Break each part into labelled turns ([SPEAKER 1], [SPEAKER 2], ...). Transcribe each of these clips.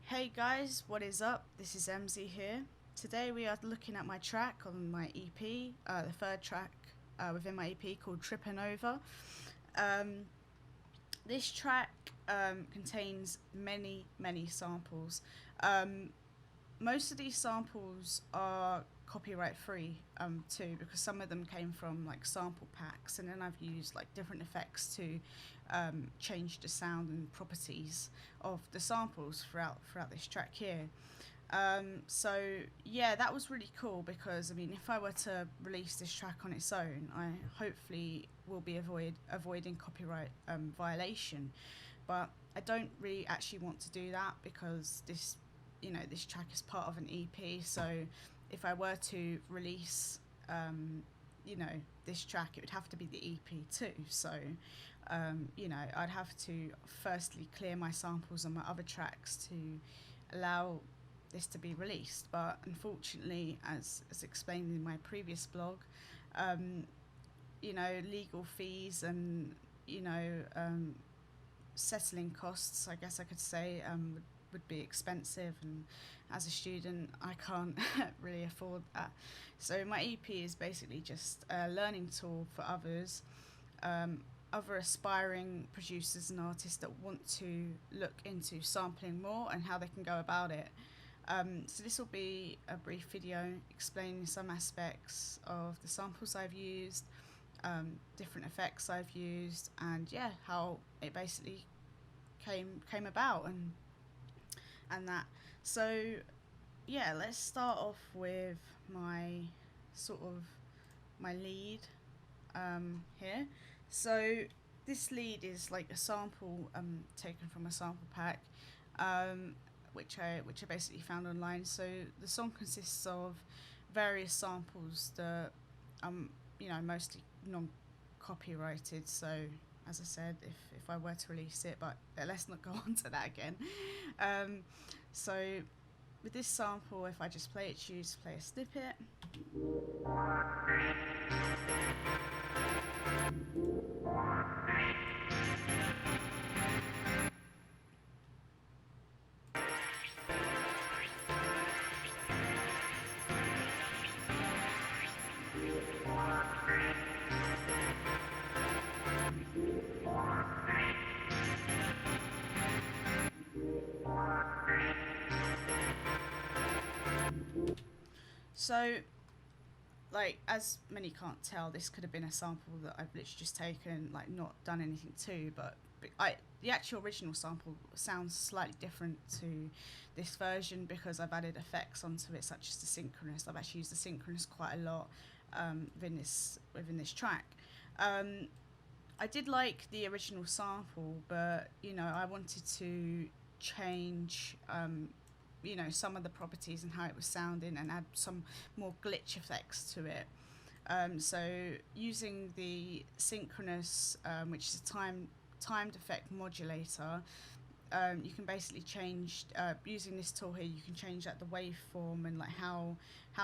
[SPEAKER 1] Hey guys, what is up? This is MZ here. Today we are looking at my track on my EP, the third track within my EP called Triponova. Um, this track contains many samples. Um, Most of these samples are copyright free too, because some of them came from like sample packs, and then I've used like different effects to change the sound and properties of the samples throughout this track here. So yeah, that was really cool because I mean, if I were to release this track on its own, I hopefully will be avoiding copyright violation. But I don't really actually want to do that because this track is part of an EP. So if I were to release, this track, it would have to be the EP too. So, I'd have to firstly clear my samples on my other tracks to allow this to be released. But unfortunately, as explained in my previous blog, legal fees and settling costs, I guess I could say, would be expensive, and as a student I can't really afford that. So my EP is basically just a learning tool for others, other aspiring producers and artists that want to look into sampling more and how they can go about it. So this will be a brief video explaining some aspects of the samples I've used, different effects I've used, and yeah, how it basically came about and that. So yeah, let's start off with my my lead here. So this lead is like a sample taken from a sample pack, which I basically found online. So the song consists of various samples that mostly non-copyrighted. So as I said, if I were to release it, but let's not go on to that again. So with this sample, if I just play it, choose to play a snippet. So, like, as many can't tell, this could have been a sample that I've literally just taken, like, not done anything to, but the actual original sample sounds slightly different to this version because I've added effects onto it, such as the synchronous. I've actually used the synchronous quite a lot within this track. I did like the original sample, but I wanted to change some of the properties and how it was sounding and add some more glitch effects to it. So using the synchronous, which is a timed effect modulator, you can basically change, using this tool here, you can change like the waveform and like how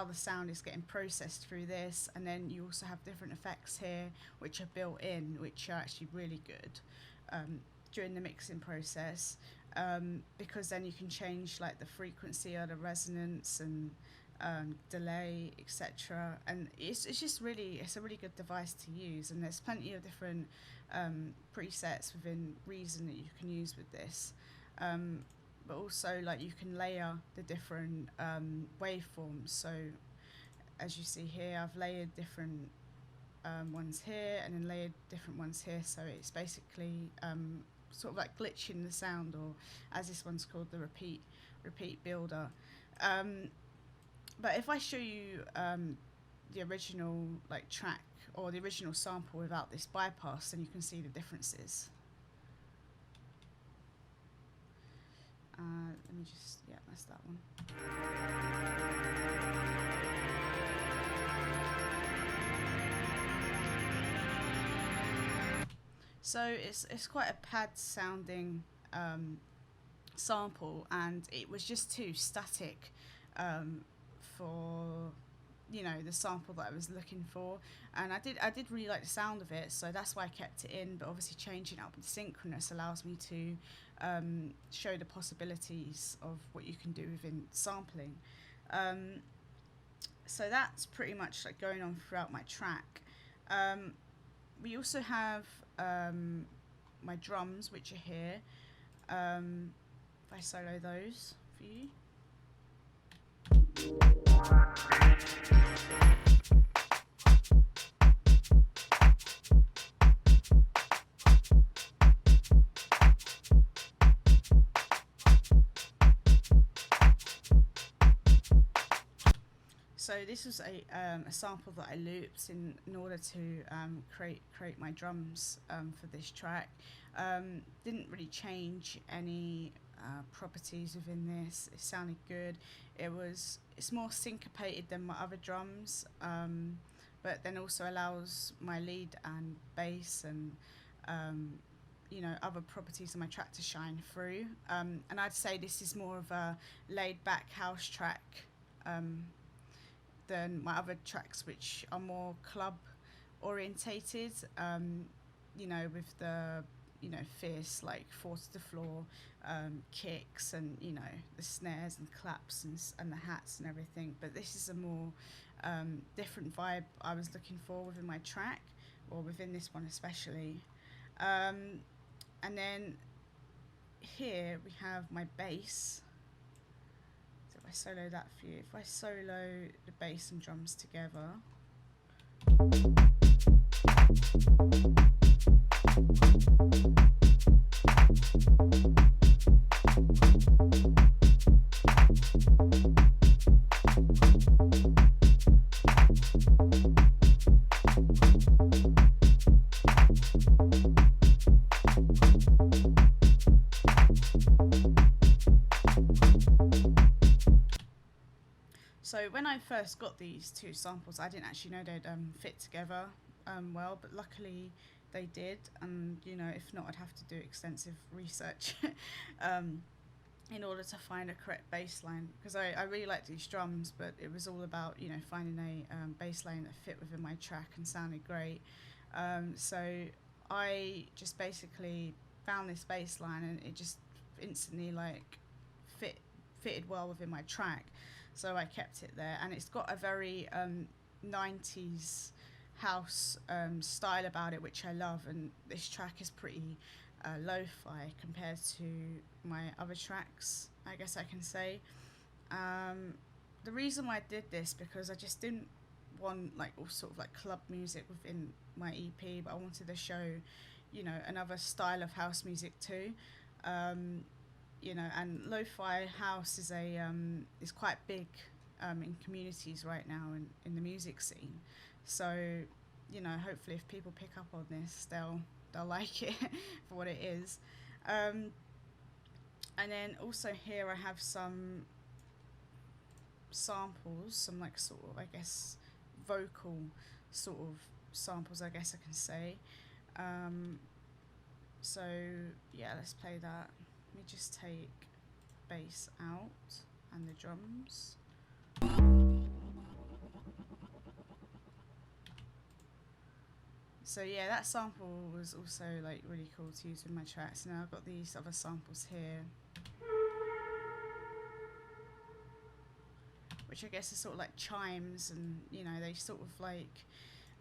[SPEAKER 1] the sound is getting processed through this. And then you also have different effects here which are built in, which are actually really good during the mixing process, because then you can change like the frequency or the resonance and delay, etc. And it's a really good device to use, and there's plenty of different presets within Reason that you can use with this, but also like you can layer the different waveforms. So as you see here, I've layered different ones here and then layered different ones here, so it's basically sort of like glitching the sound, or as this one's called, the repeat builder. But if I show you the original like track or the original sample without this bypass, then you can see the differences. Let me just, yeah, that's that one. So it's quite a pad sounding sample, and it was just too static for the sample that I was looking for, and I did really like the sound of it, so that's why I kept it in. But obviously changing it up with synchronous allows me to show the possibilities of what you can do within sampling. Um, so that's pretty much like going on throughout my track. Um, we also have my drums, which are here. If I solo those for you. So this was a sample that I looped in order to create my drums for this track. Didn't really change any properties within this. It sounded good. It's more syncopated than my other drums, but then also allows my lead and bass and other properties of my track to shine through. And I'd say this is more of a laid back house track. Than my other tracks, which are more club orientated, with the fierce like four to the floor kicks and the snares and claps and the hats and everything. But this is a more different vibe I was looking for within my track, or within this one especially. And then here we have my bass. I solo that for you. If I solo the bass and drums together. So when I first got these two samples, I didn't actually know they'd fit together well, but luckily they did. And if not, I'd have to do extensive research in order to find a correct bass line, because I really like these drums, but it was all about finding a bass line that fit within my track and sounded great. So I just basically found this bass line, and it just instantly like fitted well within my track. So I kept it there, and it's got a very 90s house style about it, which I love. And this track is pretty lo-fi compared to my other tracks, I guess I can say. The reason why I did this, because I just didn't want like all sort of like club music within my EP, but I wanted to show another style of house music too. And lo-fi house is quite big in communities right now in the music scene. So, hopefully if people pick up on this, they'll like it for what it is. And then also here I have some samples, some like sort of, I guess, vocal sort of samples, I guess I can say. So yeah, let's play that. Let me just take bass out and the drums. So yeah, that sample was also like really cool to use in my tracks. Now I've got these other samples here, which I guess are sort of like chimes, and they sort of like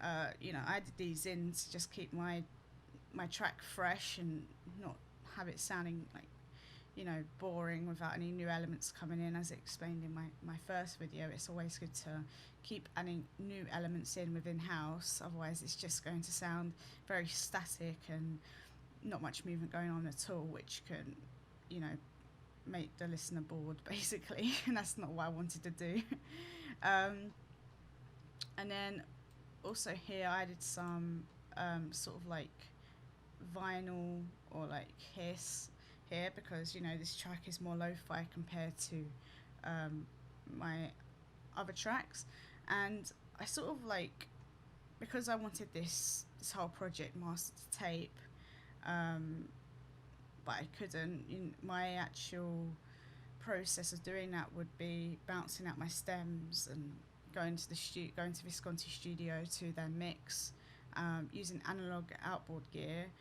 [SPEAKER 1] I added these in to just keep my track fresh and not have it sounding like boring without any new elements coming in. As explained in my first video, it's always good to keep adding new elements in within house, otherwise it's just going to sound very static and not much movement going on at all, which can make the listener bored basically. And that's not what I wanted to do. And then also here I added some sort of like vinyl or like hiss here, because this track is more lo-fi compared to my other tracks. And I sort of like, because I wanted this whole project mastered to tape, but I couldn't. My actual process of doing that would be bouncing out my stems and going to Visconti Studio to then mix, using analog outboard gear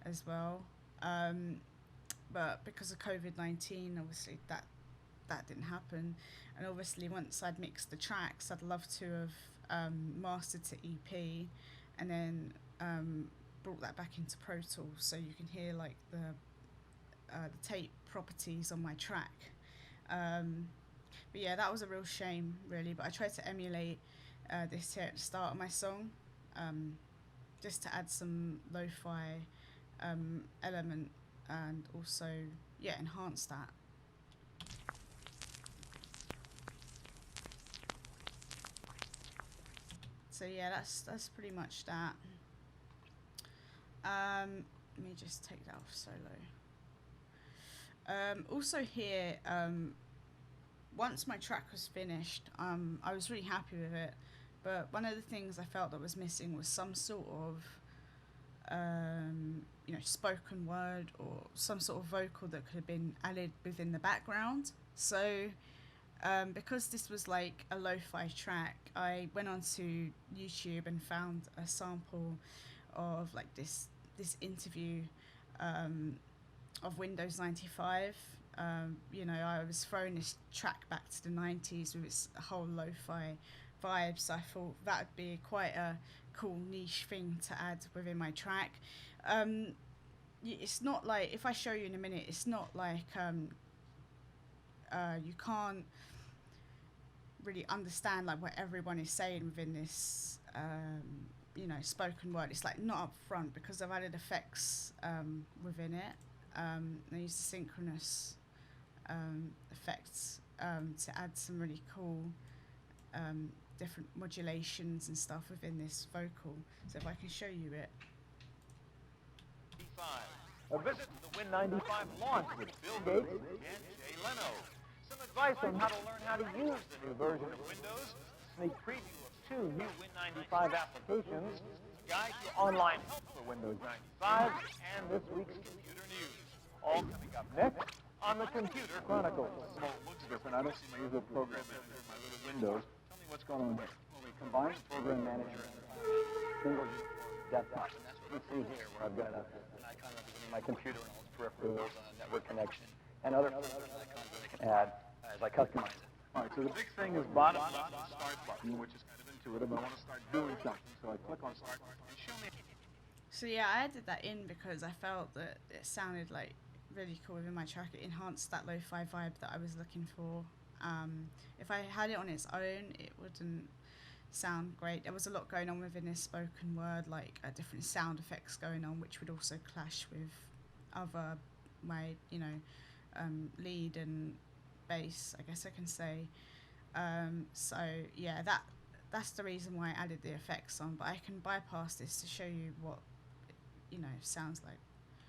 [SPEAKER 1] as well. but because of COVID-19, obviously that didn't happen. And obviously, once I'd mixed the tracks, I'd love to have mastered to EP, and then brought that back into Pro Tools so you can hear like the tape properties on my track. But yeah, that was a real shame, really. But I tried to emulate this here at the start of my song, just to add some lo-fi element and also, yeah, enhance that. So yeah, that's pretty much that. Let me just take that off solo. Also here, once my track was finished, I was really happy with it. But one of the things I felt that was missing was some sort of, spoken word or some sort of vocal that could have been added within the background. So, because this was like a lo-fi track, I went onto YouTube and found a sample of like this interview of Windows 95. I was throwing this track back to the 90s with its whole lo-fi vibe, so I thought that would be quite a cool niche thing to add within my track. It's not like, if I show you in a minute, it's not like you can't really understand like what everyone is saying within this spoken word. It's like not up front because I've added effects within it. I used the synchronous effects to add some really cool different modulations and stuff within this vocal. So if I can show you it.
[SPEAKER 2] A visit to the Win95 launch with Bill Gates and Jay Leno. Some advice on how to learn how to use the new version of Windows, sneak preview of 2 new Win95 applications, a guide to online help for Windows 95, and this week's computer news. All coming up next on the Computer Chronicles.
[SPEAKER 3] Well, it looks different. I don't see my usual program manager in my little windows. Tell me what's going on here.
[SPEAKER 4] Well, we combined program manager and single desktop, and that's what you see here, where I've got an icon representing my computer and all its peripherals, network connection, and other icons that I can add as I customize it.
[SPEAKER 3] All right, so the big thing is bottom left, the start button, which is kind of intuitive. I want to start doing something, so I click on start and show me.
[SPEAKER 1] So yeah, I added that in because I felt that it sounded like really cool within my track. It enhanced that lo-fi vibe that I was looking for. If I had it on its own, it wouldn't sound great. There was a lot going on within this spoken word, like different sound effects going on, which would also clash with other my lead and bass, I guess I can say. So yeah, that's the reason why I added the effects on, but I can bypass this to show you what sounds like.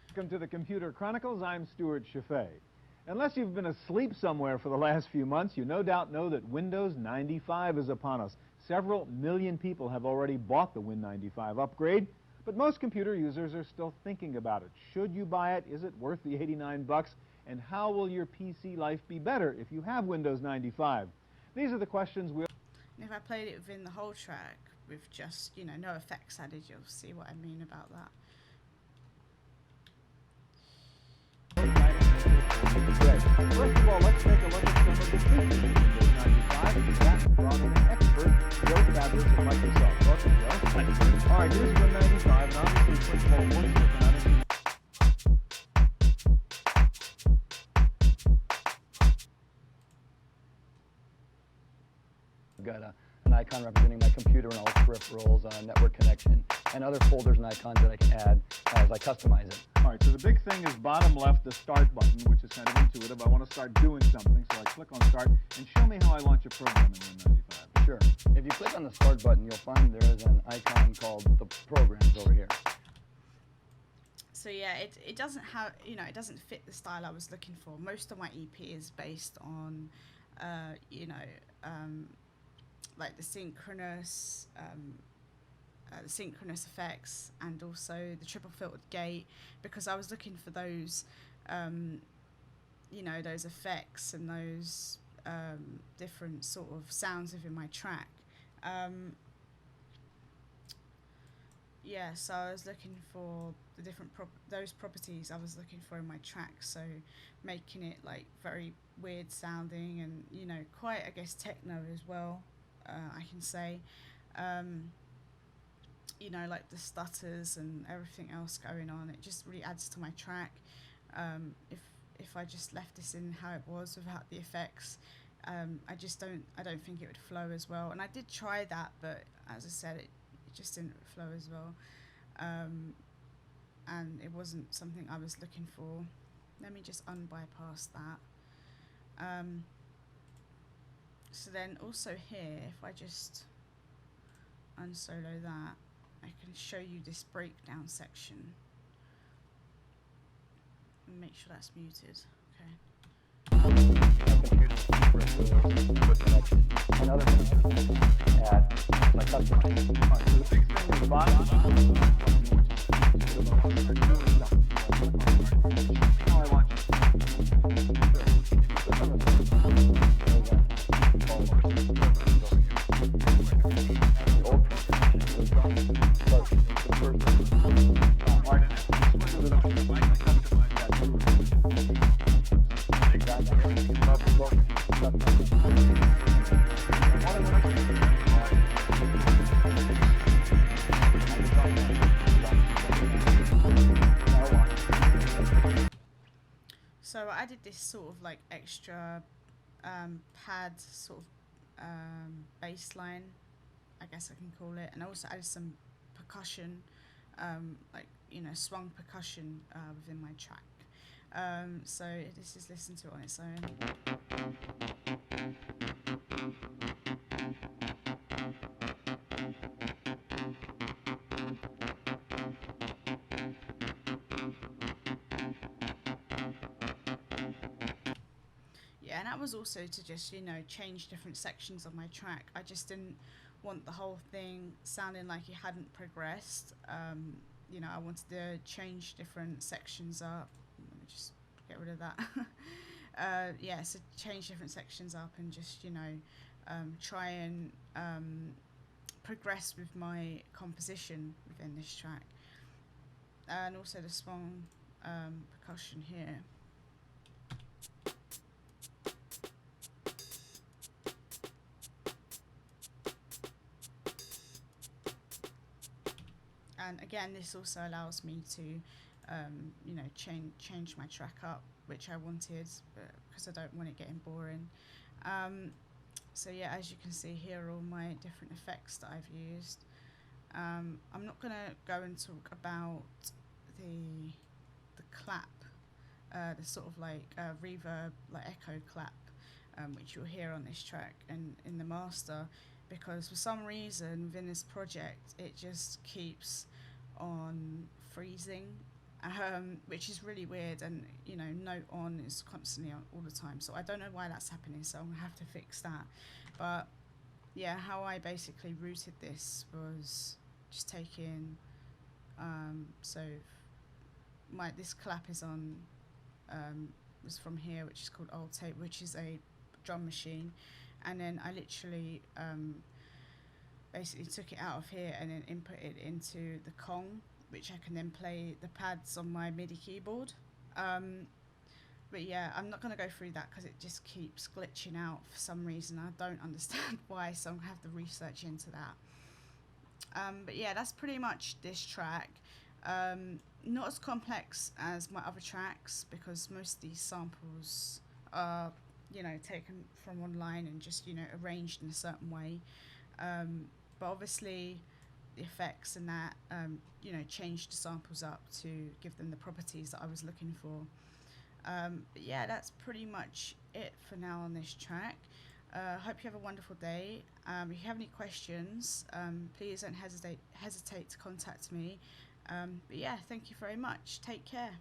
[SPEAKER 5] Welcome to the Computer Chronicles. I'm Stuart Chaffee. Unless you've been asleep somewhere for the last few months, you no doubt know that Windows 95 is upon us. Several million people have already bought the Win95 upgrade, but most computer users are still thinking about it. Should you buy it? Is it worth the 89 bucks? And how will your PC life be better if you have Windows 95? These are the questions we'll...
[SPEAKER 1] And if I played it within the whole track with just, no effects added, you'll see what I mean about that.
[SPEAKER 5] First of all, let's take a look at some of the features of Windows 95, and that's brought in an expert, Joe Fabris of Microsoft. Welcome, Joe. All right, here's Win95, and obviously Triponova works with it.
[SPEAKER 4] I've got an icon representing my computer and all its peripherals, network connection, and other folders and icons that I can add as I customize it.
[SPEAKER 5] All right, so the big thing is bottom left, the start button, which is kind of intuitive. I want to start doing something, so I click on start, and show me how I launch a program in Win95.
[SPEAKER 4] Sure. If you click on the start button, you'll find there is an icon called the programs over here.
[SPEAKER 1] So yeah, it doesn't have, it doesn't fit the style I was looking for. Most of my EP is based on, like the synchronous effects and also the triple filtered gate, because I was looking for those, those effects and those different sort of sounds within my track. yeah, so I was looking for the different those properties I was looking for in my track. So making it like very weird sounding and quite, I guess, techno as well. I can say, um, like the stutters and everything else going on. It just really adds to my track. If I just left this in how it was without the effects, I don't think it would flow as well. And I did try that, but as I said, it just didn't flow as well. Um, and it wasn't something I was looking for. Let me just unbypass that. So then also here, if I just unsolo that, I can show you this breakdown section and make sure that's muted. Okay.
[SPEAKER 4] And other things add, like customizing.
[SPEAKER 3] All right, so the big thing is the bottom, which is how I want
[SPEAKER 1] So I added this sort of like extra pad sort of bass line, I guess I can call it, and I also added some percussion, like swung percussion within my track. So this is listen to it on its own. Yeah, and that was also to just change different sections of my track. I just didn't want the whole thing sounding like it hadn't progressed. I wanted to change different sections up. Let me just get rid of that. Yeah, so change different sections up and just try and progress with my composition within this track, and also the swung percussion here. And again, this also allows me to change my track up, which I wanted, because I don't want it getting boring. So yeah, as you can see here are all my different effects that I've used. I'm not going to go and talk about the clap, the sort of like reverb, like echo clap, which you'll hear on this track and in the master, because for some reason within this project it just keeps on freezing, which is really weird, and note on is constantly on all the time, so I don't know why that's happening, so I'm gonna have to fix that. But yeah, how I basically routed this was just taking so this clap is on was from here, which is called Old Tape, which is a drum machine, and then I literally basically took it out of here and then input it into the Kong, which I can then play the pads on my MIDI keyboard. But yeah, I'm not going to go through that because it just keeps glitching out for some reason. I don't understand why, so I'm going to have to research into that. But yeah, that's pretty much this track. Not as complex as my other tracks, because most of these samples are taken from online and just arranged in a certain way, but obviously the effects and that changed the samples up to give them the properties that I was looking for. But yeah, that's pretty much it for now on this track. Hope you have a wonderful day. If you have any questions, please don't hesitate to contact me. But yeah, thank you very much. Take care.